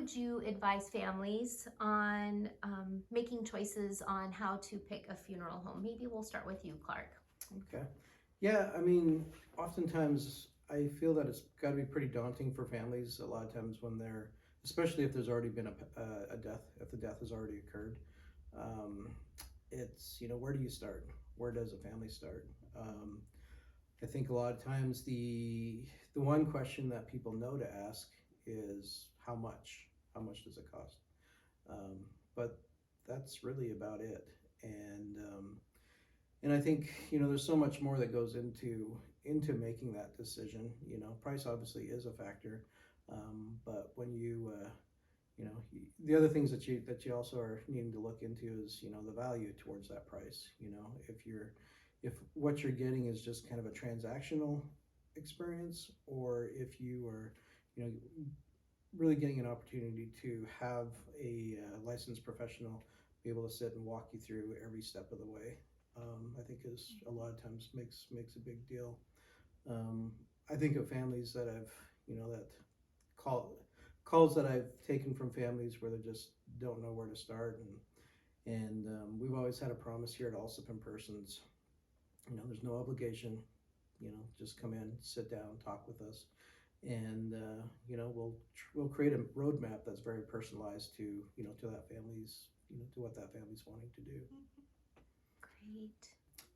would you advise families on making choices on how to pick a funeral home? Maybe we'll start with you, Clarke. Okay. Yeah, I mean, oftentimes I feel that it's got to be pretty daunting for families a lot of times when they're, especially if there's already been a death, if the death has already occurred. Um, it's, where do you start? Where does a family start? I think a lot of times the one question that people know to ask is how much? How much does it cost? But that's really about it. And I think there's so much more that goes into making that decision. Price obviously is a factor, but when the other things that you also are needing to look into is the value towards that price. If what you're getting is just kind of a transactional experience, or if you are you know really getting an opportunity to have a licensed professional be able to sit and walk you through every step of the way. I think is a lot of times makes a big deal. Um, I think of families that I've that call calls that I've taken from families where they just don't know where to start, and we've always had a promise here at Alsip in Persons. There's no obligation. Just come in, sit down, talk with us, and we'll create a roadmap that's very personalized to that family's to what that family's wanting to do. Great.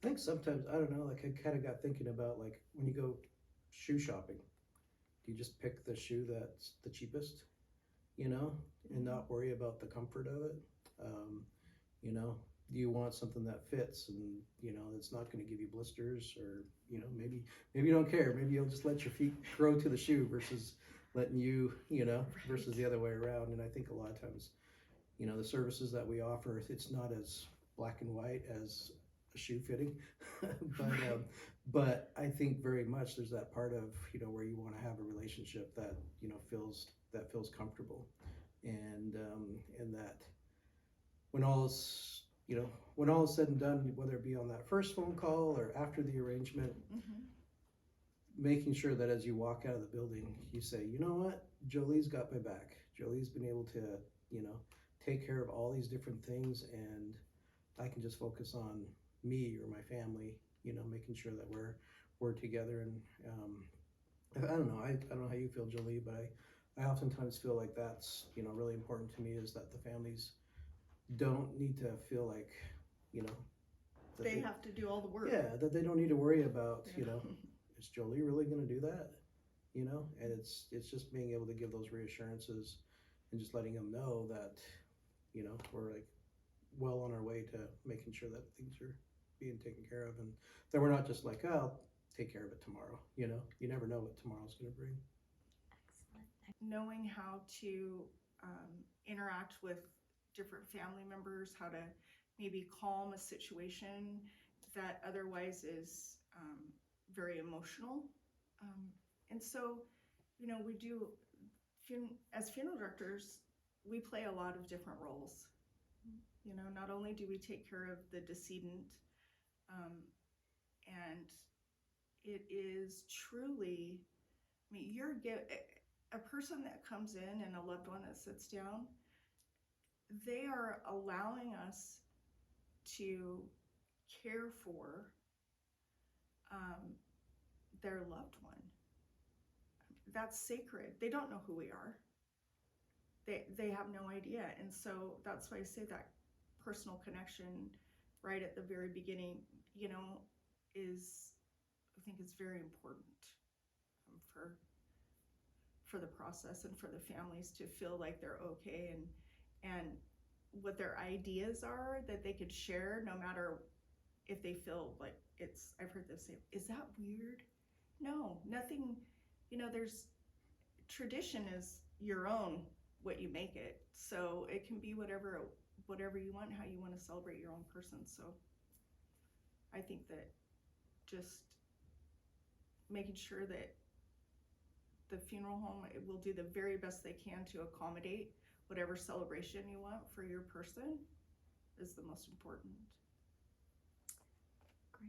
I think sometimes, I don't know, like I kind of got thinking about like when you go shoe shopping, do you just pick the shoe that's the cheapest, and not worry about the comfort of it? Um, do you want something that fits and that's not going to give you blisters, or maybe you don't care. Maybe you'll just let your feet grow to the shoe versus letting versus the other way around. And I think a lot of times, the services that we offer, it's not as black and white as a shoe fitting, but I think very much there's that part of where you want to have a relationship that feels comfortable, and that when all is when all is said and done, whether it be on that first phone call or after the arrangement, making sure that as you walk out of the building, you say, you know what, Jolee's got my back. Jolee's been able to take care of all these different things, and I can just focus on me or my family, making sure that we're together. And I don't know, I don't know how you feel, Joelee, but I oftentimes feel like that's really important to me, is that the families don't need to feel like that they have to do all the work. Yeah, that they don't need to worry about is Joelee really going to do that? And it's just being able to give those reassurances and just letting them know that we're like well on our way to making sure that things are being taken care of, and that we're not just like, oh, I'll take care of it tomorrow. You never know what tomorrow's going to bring. Excellent. Knowing how to interact with different family members, how to maybe calm a situation that otherwise is very emotional. And so, we do, as funeral directors, we play a lot of different roles. Not only do we take care of the decedent, and it is truly, I mean, a person that comes in and a loved one that sits down, they are allowing us to care for their loved one. That's sacred. They don't know who we are. They have no idea. And so that's why I say that personal connection right at the very beginning, I think is very important for the process and for the families to feel like they're okay, and what their ideas are that they could share, no matter if they feel like I've heard them say, is that weird? No, nothing. There's tradition is your own, what you make it. So it can be whatever you want, how you want to celebrate your own person. So I think that just making sure that the funeral home will do the very best they can to accommodate whatever celebration you want for your person is the most important.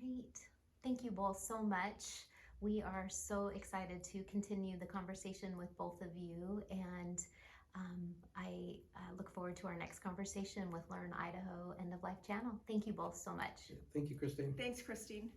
Great. Thank you both so much. We are so excited to continue the conversation with both of you, and forward to our next conversation with Learn Idaho End of Life channel. Thank you both so much. Thank you, Christine. Thanks, Christine.